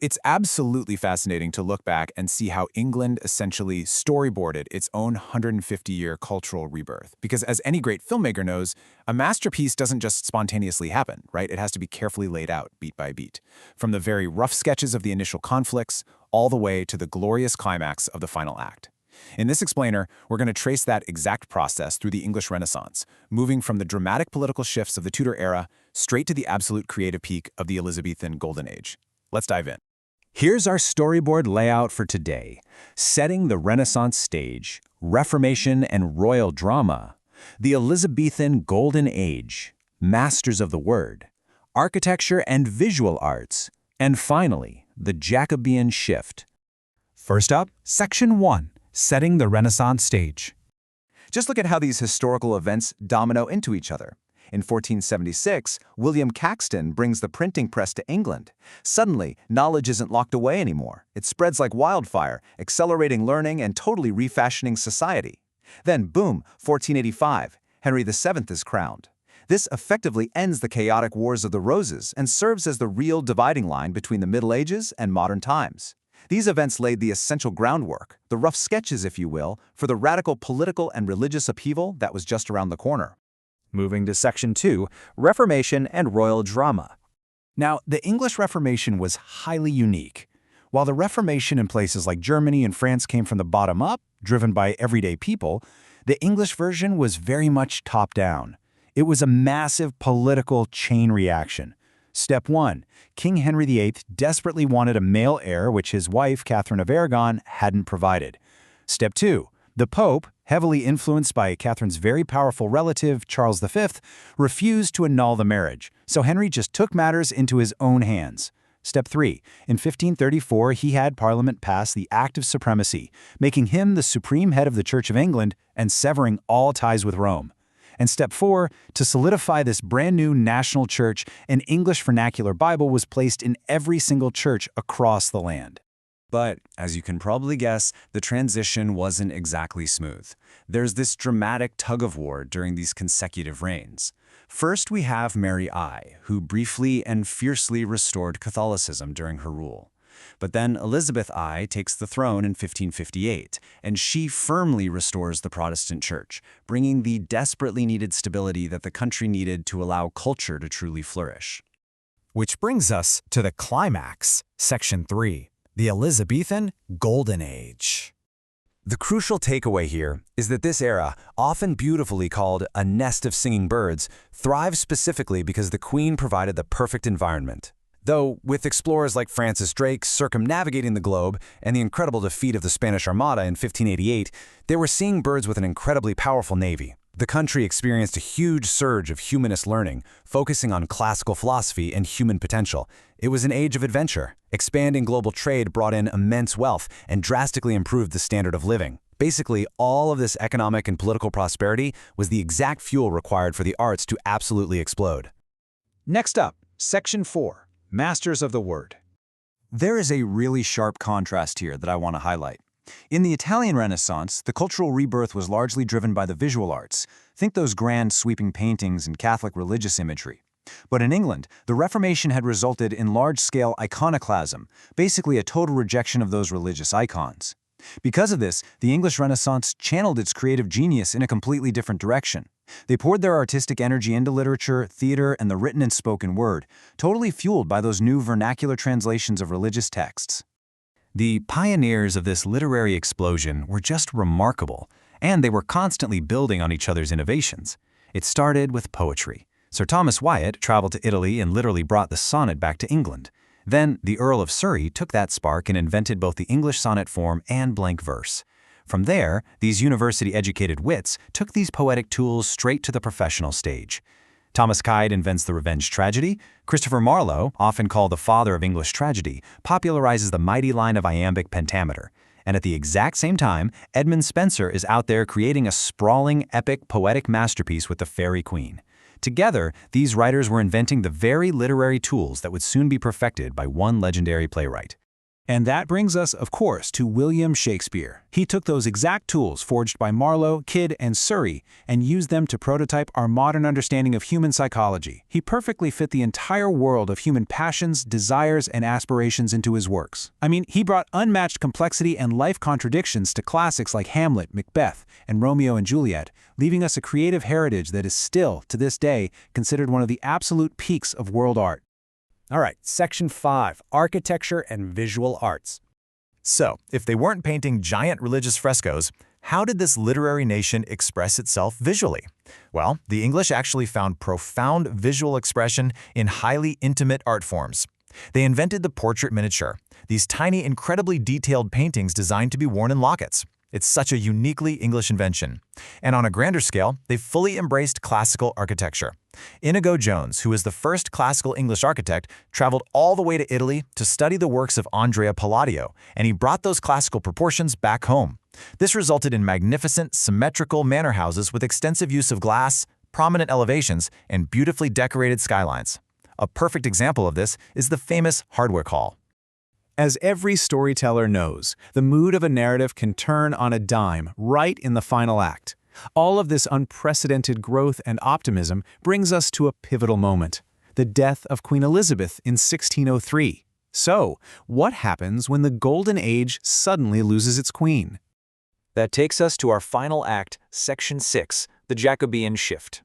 It's absolutely fascinating to look back and see how England essentially storyboarded its own 150-year cultural rebirth. Because as any great filmmaker knows, a masterpiece doesn't just spontaneously happen, right? It has to be carefully laid out, beat by beat. From the very rough sketches of the initial conflicts, all the way to the glorious climax of the final act. In this explainer, we're going to trace that exact process through the English Renaissance, moving from the dramatic political shifts of the Tudor era straight to the absolute creative peak of the Elizabethan Golden Age. Let's dive in. Here's our storyboard layout for today. Setting the Renaissance stage, Reformation and royal drama, the Elizabethan Golden Age, masters of the word, architecture and visual arts, and finally, the Jacobean shift. First up, Section 1, Setting the Renaissance Stage. Just look at how these historical events domino into each other. In 1476, William Caxton brings the printing press to England. Suddenly, knowledge isn't locked away anymore. It spreads like wildfire, accelerating learning and totally refashioning society. Then, boom, 1485, Henry VII is crowned. This effectively ends the chaotic Wars of the Roses and serves as the real dividing line between the Middle Ages and modern times. These events laid the essential groundwork, the rough sketches, if you will, for the radical political and religious upheaval that was just around the corner. Moving to Section 2, Reformation and royal drama. Now, the English Reformation was highly unique. While the Reformation in places like Germany and France came from the bottom up, driven by everyday people, the English version was very much top-down. It was a massive political chain reaction. Step 1. King Henry VIII desperately wanted a male heir which his wife, Catherine of Aragon, hadn't provided. Step 2. The Pope, heavily influenced by Catherine's very powerful relative, Charles V, refused to annul the marriage, so Henry just took matters into his own hands. Step 3. In 1534, he had Parliament pass the Act of Supremacy, making him the supreme head of the Church of England and severing all ties with Rome. And Step 4, to solidify this brand new national church, an English vernacular Bible was placed in every single church across the land. But, as you can probably guess, the transition wasn't exactly smooth. There's this dramatic tug-of-war during these consecutive reigns. First, we have Mary I, who briefly and fiercely restored Catholicism during her rule. But then Elizabeth I takes the throne in 1558, and she firmly restores the Protestant Church, bringing the desperately needed stability that the country needed to allow culture to truly flourish. Which brings us to the climax, Section 3. The Elizabethan Golden Age. The crucial takeaway here is that this era, often beautifully called a nest of singing birds, thrives specifically because the Queen provided the perfect environment. Though, with explorers like Francis Drake circumnavigating the globe and the incredible defeat of the Spanish Armada in 1588, they were seeing birds with an incredibly powerful navy. The country experienced a huge surge of humanist learning, focusing on classical philosophy and human potential. It was an age of adventure. Expanding global trade brought in immense wealth and drastically improved the standard of living. Basically, all of this economic and political prosperity was the exact fuel required for the arts to absolutely explode. Next up, Section 4. Masters of the Word. There is a really sharp contrast here that I want to highlight. In the Italian Renaissance, the cultural rebirth was largely driven by the visual arts. Think those grand sweeping paintings and Catholic religious imagery. But in England, the Reformation had resulted in large-scale iconoclasm, basically a total rejection of those religious icons. Because of this, the English Renaissance channeled its creative genius in a completely different direction. They poured their artistic energy into literature, theater, and the written and spoken word, totally fueled by those new vernacular translations of religious texts. The pioneers of this literary explosion were just remarkable, and they were constantly building on each other's innovations. It started with poetry. Sir Thomas Wyatt traveled to Italy and literally brought the sonnet back to England. Then, the Earl of Surrey took that spark and invented both the English sonnet form and blank verse. From there, these university-educated wits took these poetic tools straight to the professional stage. Thomas Kyd invents the revenge tragedy. Christopher Marlowe, often called the father of English tragedy, popularizes the mighty line of iambic pentameter. And at the exact same time, Edmund Spenser is out there creating a sprawling, epic, poetic masterpiece with the Faerie Queene. Together, these writers were inventing the very literary tools that would soon be perfected by one legendary playwright. And that brings us, of course, to William Shakespeare. He took those exact tools forged by Marlowe, Kidd, and Surrey and used them to prototype our modern understanding of human psychology. He perfectly fit the entire world of human passions, desires, and aspirations into his works. I mean, he brought unmatched complexity and life contradictions to classics like Hamlet, Macbeth, and Romeo and Juliet, leaving us a creative heritage that is still, to this day, considered one of the absolute peaks of world art. All right, Section 5, Architecture and Visual Arts. So, if they weren't painting giant religious frescoes, how did this literary nation express itself visually? Well, the English actually found profound visual expression in highly intimate art forms. They invented the portrait miniature, these tiny, incredibly detailed paintings designed to be worn in lockets. It's such a uniquely English invention. And on a grander scale, they fully embraced classical architecture. Inigo Jones, who was the first classical English architect, traveled all the way to Italy to study the works of Andrea Palladio, and he brought those classical proportions back home. This resulted in magnificent, symmetrical manor houses with extensive use of glass, prominent elevations, and beautifully decorated skylines. A perfect example of this is the famous Hardwick Hall. As every storyteller knows, the mood of a narrative can turn on a dime right in the final act. All of this unprecedented growth and optimism brings us to a pivotal moment, the death of Queen Elizabeth in 1603. So, what happens when the Golden Age suddenly loses its queen? That takes us to our final act, Section 6, the Jacobean Shift.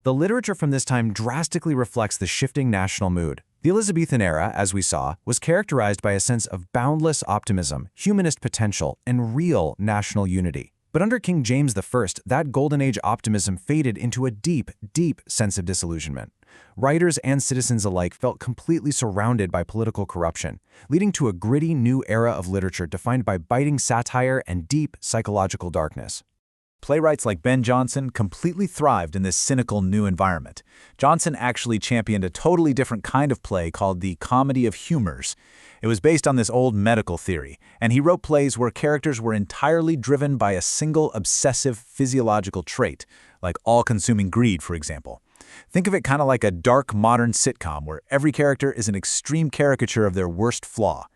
The literature from this time drastically reflects the shifting national mood. The Elizabethan era, as we saw, was characterized by a sense of boundless optimism, humanist potential, and real national unity. But under King James I, that Golden Age optimism faded into a deep, deep sense of disillusionment. Writers and citizens alike felt completely surrounded by political corruption, leading to a gritty new era of literature defined by biting satire and deep psychological darkness. Playwrights like Ben Jonson completely thrived in this cynical new environment. Jonson actually championed a totally different kind of play called the Comedy of Humors. It was based on this old medical theory, and he wrote plays where characters were entirely driven by a single obsessive physiological trait, like all-consuming greed, for example. Think of it kind of like a dark modern sitcom where every character is an extreme caricature of their worst flaw.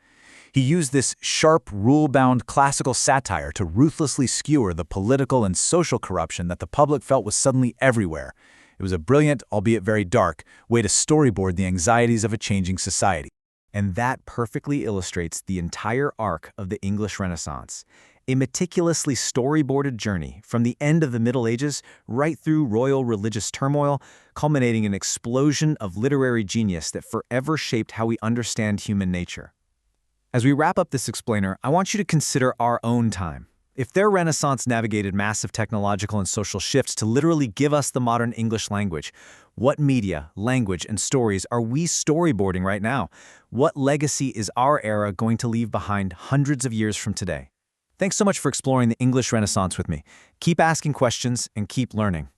He used this sharp, rule-bound classical satire to ruthlessly skewer the political and social corruption that the public felt was suddenly everywhere. It was a brilliant, albeit very dark, way to storyboard the anxieties of a changing society. And that perfectly illustrates the entire arc of the English Renaissance. A meticulously storyboarded journey from the end of the Middle Ages right through royal religious turmoil, culminating in an explosion of literary genius that forever shaped how we understand human nature. As we wrap up this explainer, I want you to consider our own time. If their Renaissance navigated massive technological and social shifts to literally give us the modern English language, what media, language, and stories are we storyboarding right now? What legacy is our era going to leave behind hundreds of years from today? Thanks so much for exploring the English Renaissance with me. Keep asking questions and keep learning.